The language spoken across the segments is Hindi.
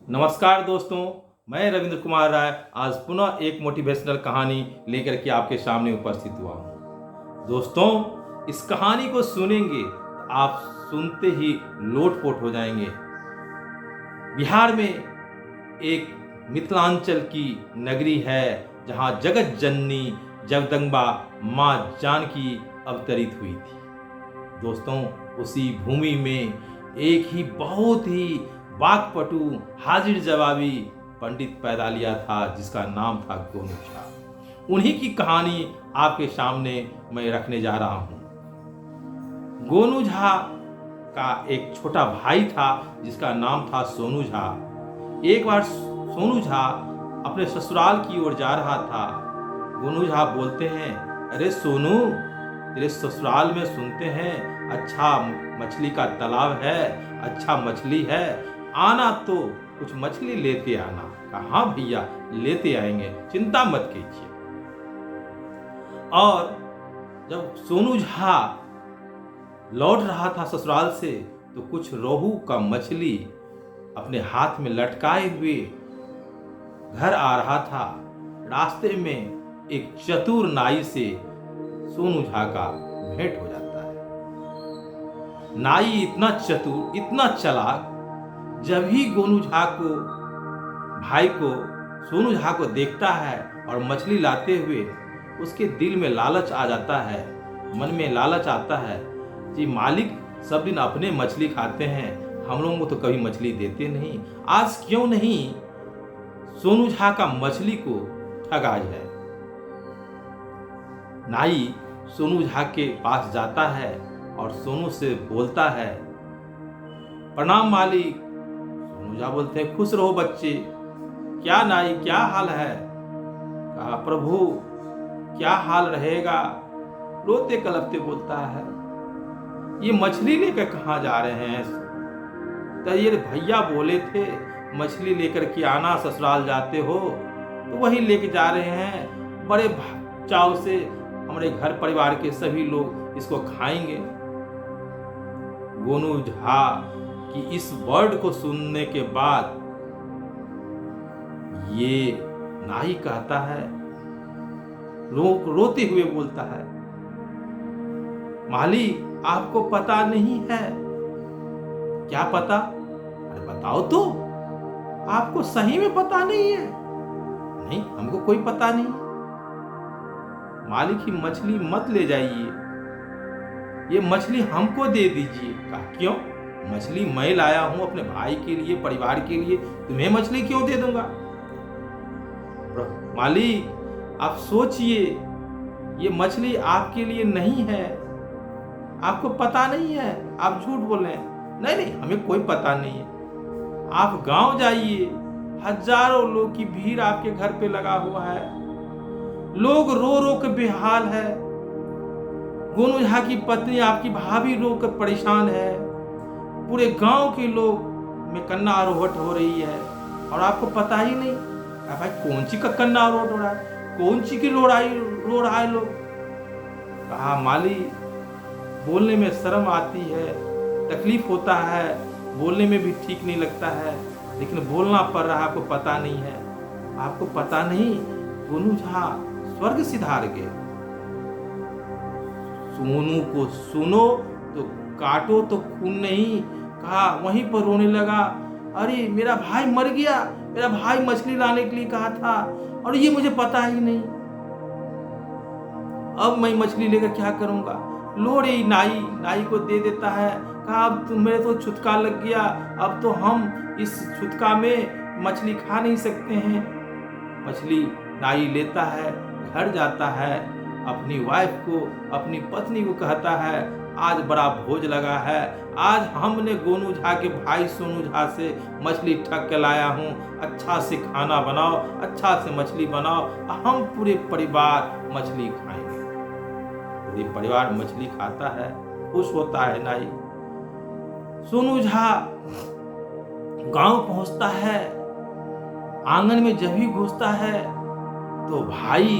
नमस्कार दोस्तों, मैं रविंद्र कुमार राय आज पुनः एक मोटिवेशनल कहानी लेकर के आपके सामने उपस्थित हुआ हूँ। दोस्तों, इस कहानी को सुनेंगे तो आप सुनते ही लोटपोट हो जाएंगे। बिहार में एक मिथिलांचल की नगरी है जहाँ जगत जननी जगदम्बा माँ जानकी अवतरित हुई थी। दोस्तों, उसी भूमि में एक ही बहुत ही वाक्पटु हाजिर जवाबी पंडित पैदा लिया था जिसका नाम था गोनू झा। उन्हीं की कहानी आपके सामने मैं रखने जा रहा हूँ। गोनू झा का एक छोटा भाई था जिसका नाम था सोनू झा। एक बार सोनू झा अपने ससुराल की ओर जा रहा था। गोनू झा बोलते हैं, अरे सोनू, तेरे ससुराल में सुनते हैं अच्छा मछली का तालाब है, अच्छा मछली है, आना तो कुछ मछली लेते आना। कहा हाँ भैया, लेते आएंगे, चिंता मत कीजिए। और जब सोनू झा लौट रहा था ससुराल से तो कुछ रोहू का मछली अपने हाथ में लटकाए हुए घर आ रहा था। रास्ते में एक चतुर नाई से सोनू झा का भेंट हो जाता है। नाई इतना चतुर, इतना चालाक, जब ही गोनू झा को भाई को सोनू झा को देखता है और मछली लाते हुए उसके दिल में लालच आ जाता है, मन में लालच आता है कि मालिक सब दिन अपने मछली खाते हैं, हम लोगों को तो कभी मछली देते नहीं, आज क्यों नहीं सोनू झा का मछली को ठगा जाए। नाई सोनू झा के पास जाता है और सोनू से बोलता है, प्रणाम मालिक। सोनू झा बोलते हैं, खुश रहो बच्चे। क्या नाई, क्या हाल है? कहा, प्रभु क्या हाल रहेगा, रोते कलपते बोलता है, ये मछली लेकर कहाँ जा रहे हैं? तो ये भैया बोले थे मछली लेकर के आना, ससुराल जाते हो तो वही लेके जा रहे हैं, बड़े चाव से हमारे घर परिवार के सभी लोग इसको खाएंगे। गोनू झा की इस वर्ड को सुनने के बाद ये नाई कहता है, रोते हुए बोलता है, मालिक आपको पता नहीं है? क्या पता? अरे बताओ तो, आपको सही में पता नहीं है? नहीं, हमको कोई पता नहीं। मालिक, ही मछली मत ले जाइए, ये मछली हमको दे दीजिए। कहा, क्यों? मछली मैं लाया हूं अपने भाई के लिए, परिवार के लिए, तुम्हें मछली क्यों दे दूंगा? मालिक आप सोचिए, ये मछली आपके लिए नहीं है, आपको पता नहीं है, आप झूठ बोल रहे हैं। नहीं नहीं, हमें कोई पता नहीं है। आप गांव जाइए, हजारों लोग की भीड़ आपके घर पे लगा हुआ है, लोग रो रो के बेहाल है। गोनू झा की पत्नी, आपकी भाभी रो कर परेशान है, पूरे गांव के लोग में कन्ना आरोहट हो रही है और आपको पता ही नहीं। भाई कौन सी का कन्ना आरोहट हो रहा है, कौन सी की रो रहा है लोग? कहा, माली बोलने में शर्म आती है, तकलीफ होता है, बोलने में भी ठीक नहीं लगता है, लेकिन बोलना पड़ रहा है, आपको पता नहीं है। आपको पता नहीं, गोनू झा स्वर्ग सिधार गए। सोनू को सुनो तो काटो तो खून नहीं। कहा, वहीं पर रोने लगा, अरे मेरा भाई मर गया, मेरा भाई मछली लाने के लिए कहा था और ये मुझे पता ही नहीं, अब मैं मछली लेकर क्या करूंगा? लो रे नाई को दे देता है। कहा, अब तुम्हें तो छुटका लग गया, अब तो हम इस छुटका में मछली खा नहीं सकते हैं। मछली नाई लेता है, घर जाता है, अपनी वाइफ को, अपनी पत्नी को कहता है, आज बड़ा भोज लगा है, आज हमने गोनू झा के भाई सोनू झा से मछली ठग के लाया हूँ, अच्छा से खाना बनाओ, अच्छा से मछली बनाओ, हम पूरे परिवार मछली खाएंगे। पूरे परिवार मछली खाता है, खुश होता है नाई। सोनू झा गांव पहुंचता है, आंगन में जब ही घुसता है तो भाई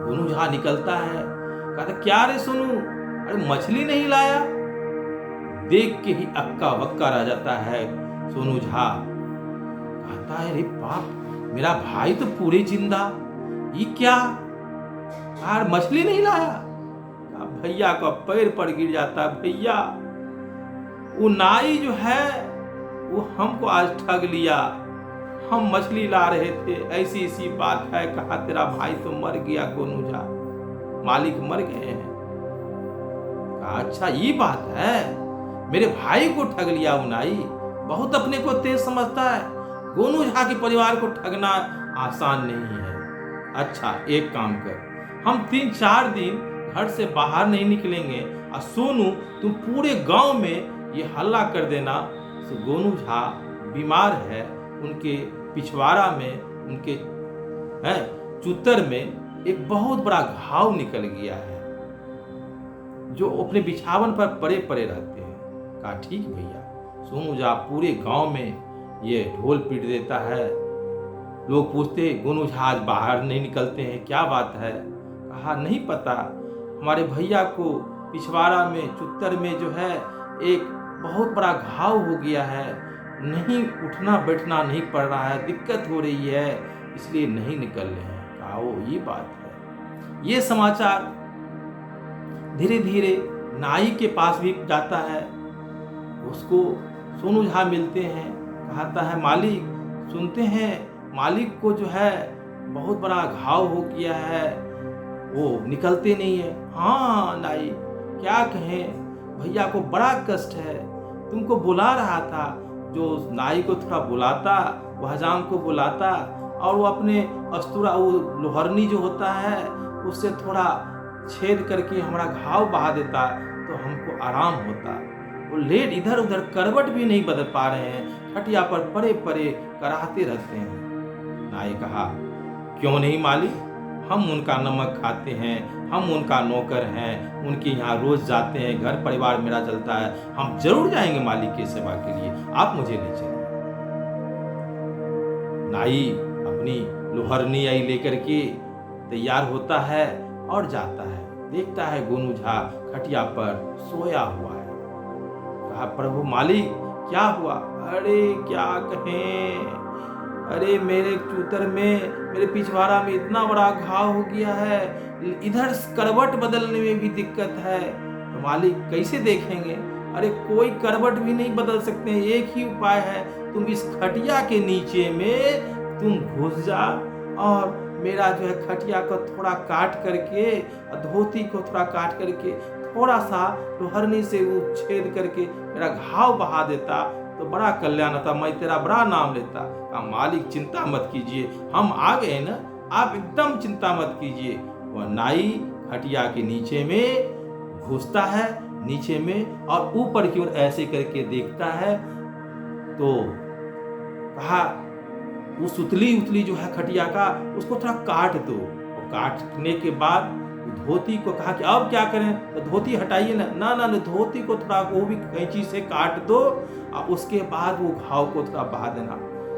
गोनू झा निकलता है। कहता, क्या रे सोनू, अरे मछली नहीं लाया? देख के ही अक्का बक्का रह जाता है सोनू झा। कहता है अरे बाप, मेरा भाई तो पूरे जिंदा, ये क्या यार मछली नहीं लाया। भैया का पैर पर गिर जाता है, भैया वो नाई जो है वो हमको आज ठग लिया, हम मछली ला रहे थे, ऐसी ऐसी बात है। कहा तेरा भाई तो मर गया गोनू झा, मालिक मर गए हैं। कहा अच्छा ये बात है, मेरे भाई को ठग लिया वो नाई, बहुत अपने को तेज समझता है। गोनू झा के परिवार को ठगना आसान नहीं है। अच्छा एक काम कर, हम 3-4 दिन घर से बाहर नहीं निकलेंगे और सोनू तुम पूरे गांव में ये हल्ला कर देना तो गोनू झा बीमार है, उनके पिछवाड़ा में, उनके चुतर में एक बहुत बड़ा घाव निकल गया है, जो अपने बिछावन पर पड़े पड़े रहते हैं। कहा ठीक भैया। सोनू झा पूरे गांव में ये ढोल पीट देता है। लोग पूछते गोनू झा आज बाहर नहीं निकलते हैं, क्या बात है। कहा नहीं पता, हमारे भैया को पिछवाड़ा में चुत्तर में जो है एक बहुत बड़ा घाव हो गया है, नहीं उठना बैठना नहीं पड़ रहा है, दिक्कत हो रही है, इसलिए नहीं निकल रहे हैं। कहा वो ये बात है। ये समाचार धीरे धीरे नाई के पास भी जाता है, उसको सोनू झा मिलते हैं। कहता है मालिक सुनते हैं मालिक को जो है बहुत बड़ा घाव हो गया है, वो निकलते नहीं है। हाँ नाई क्या कहें, भैया को बड़ा कष्ट है, तुमको बुला रहा था। जो नाई को थोड़ा बुलाता, वह हजाम को बुलाता और वो अपने अस्तूरा वो लोहरनी जो होता है उससे थोड़ा छेद करके हमारा घाव बहा देता तो हमको आराम होता। वो लेट इधर उधर करवट भी नहीं बदल पा रहे हैं, खटिया पर पड़े पड़े कराहते रहते हैं। नाई कहा क्यों नहीं मालिक, हम उनका नमक खाते हैं, हम उनका नौकर हैं, उनके यहाँ रोज जाते हैं, घर परिवार मेरा चलता है, हम जरूर जाएंगे मालिक की सेवा के लिए, आप मुझे ले चलिए। नाई अपनी लोहरनी आई लेकर के तैयार होता है और जाता है, देखता है गोनू झा खटिया पर सोया हुआ है। कहा प्रभु मालिक क्या हुआ। अरे क्या कहें, अरे मेरे चूतर में, मेरे पिछवाड़ा में इतना बड़ा घाव हो गया है, इधर करवट बदलने में भी दिक्कत है, तो मालिक कैसे देखेंगे। अरे कोई करवट भी नहीं बदल सकते हैं, एक ही उपाय है, तुम इस खटिया के नीचे में तुम घुस जा और मेरा जो है खटिया को थोड़ा काट करके, धोती को थोड़ा काट करके थोड़ा सा लोहरनी से वो छेद करके मेरा घाव बहा देता तो बड़ा कल्याण होता, मैं तेरा बड़ा नाम लेता। कहा मालिक चिंता मत कीजिए, हम आ गए ना, आप एकदम चिंता मत कीजिए। वह नाई खटिया के नीचे में घुसता है, नीचे में और ऊपर की ओर ऐसे करके देखता है तो कहा वो उतली जो है खटिया का उसको थोड़ा काट दो। और काटने के बाद धोती को कहा कि अब क्या करें, तो धोती हटाइए ना, ना धोती को थोड़ा वो भी कैंची से काट दो और उसके बाद वो घाव को थोड़ा बहा देना।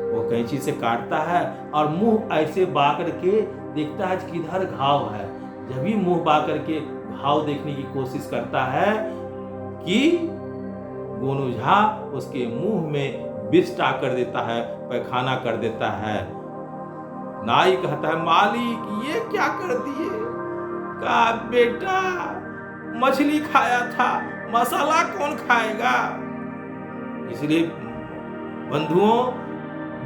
वो कैंची से काटता है और मुंह ऐसे बा करके देखता है कि किधर घाव है। जब भी मुंह बा करके घाव देखने की कोशिश करता है कि गोनू झा उसके मुंह में विष्टा कर देता है, पैखाना कर देता है। नाई कहता है मालिक ये क्या कर दिए। कहा बेटा मछली खाया था, मसाला कौन खाएगा। इसलिए बंधुओं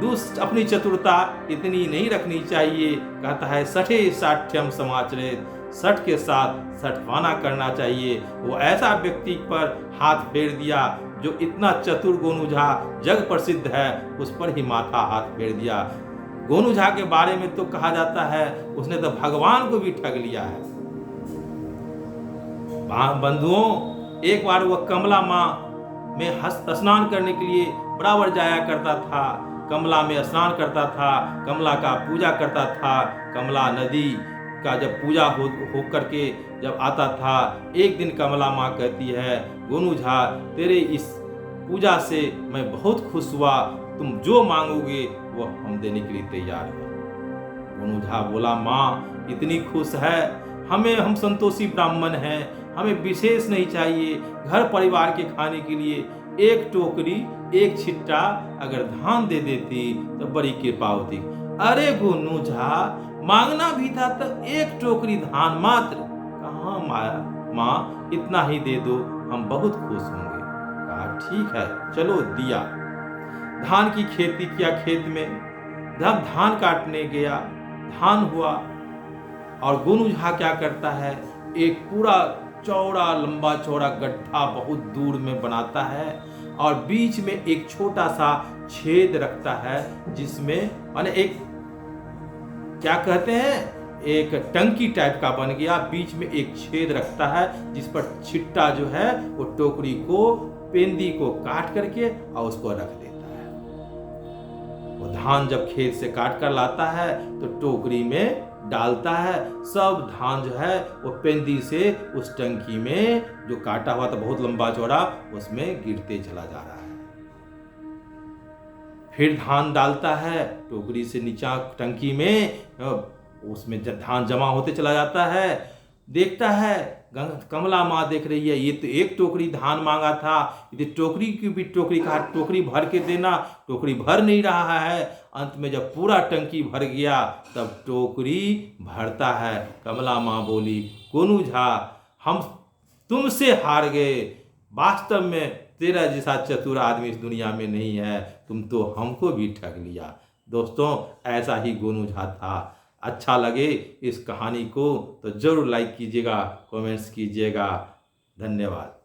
दुष्ट अपनी चतुरता इतनी नहीं रखनी चाहिए। कहता है सठे साठ्यम समाचरेत, सठ के साथ सठवाना करना चाहिए। वो ऐसा व्यक्ति पर हाथ फेर दिया जो इतना चतुर गोनू झा जग प्रसिद्ध है, उस पर ही माथा हाथ फेर दिया। गोनू झा के बारे में तो कहा जाता है उसने तो भगवान को भी ठग लिया है। बंधुओं एक बार वह कमला माँ में स्नान करने के लिए बराबर जाया करता था, कमला में स्नान करता था, कमला का पूजा करता था। कमला नदी का जब पूजा हो करके जब आता था, एक दिन कमला माँ कहती है गोनू झा तेरे इस पूजा से मैं बहुत खुश हुआ, तुम जो मांगोगे वो हम देने के लिए तैयार हैं। गोनू झा बोला माँ इतनी खुश है, हम संतोषी ब्राह्मण हैं, हमें विशेष नहीं चाहिए, घर परिवार के खाने के लिए एक टोकरी एक छिट्टा अगर धान दे देती तो बड़ी कृपा होती। अरे गोनू झा, मांगना भी था तो एक टोकरी धान मात्र। कहाँ माँ, इतना ही दे दो, हम बहुत खुश होंगे। कहा ठीक है, चलो दिया। धान की खेती किया खेत में। जब धान काटने गया, धान हुआ और गोनू झा क्या करता है, एक पूरा चौड़ा लंबा चौड़ा गड्ढा बहुत दूर में बनाता है और बीच में एक छोटा सा छेद रखता है, जिसमें माने एक क्या कहते हैं, एक टंकी टाइप का बन गया। बीच में एक छेद रखता है जिस पर छिट्टा जो है वो टोकरी को पेंदी को काट करके और उसको रख देता है। वो धान जब खेत से काट कर लाता है तो टोकरी में डालता है। सब धान जो है वो पेंदी से उस टंकी में जो काटा हुआ था बहुत लंबा चौड़ा, उसमें गिरते चला जा रहा है। फिर धान डालता है टोकरी से नीचा टंकी में, उसमें धान जमा होते चला जाता है। देखता है कमला माँ देख रही है, ये तो एक टोकरी धान मांगा था, ये टोकरी की भी टोकरी कहा टोकरी भर के देना, टोकरी भर नहीं रहा है। अंत में जब पूरा टंकी भर गया तब टोकरी भरता है। कमला माँ बोली, गोनू झा, हम तुमसे हार गए, वास्तव में तेरा जैसा चतुर आदमी इस दुनिया में नहीं है, तुम तो हमको भी ठग लिया। दोस्तों, ऐसा ही गोनू झा था। अच्छा लगे इस कहानी को तो जरूर लाइक कीजिएगा, कमेंट्स कीजिएगा। धन्यवाद।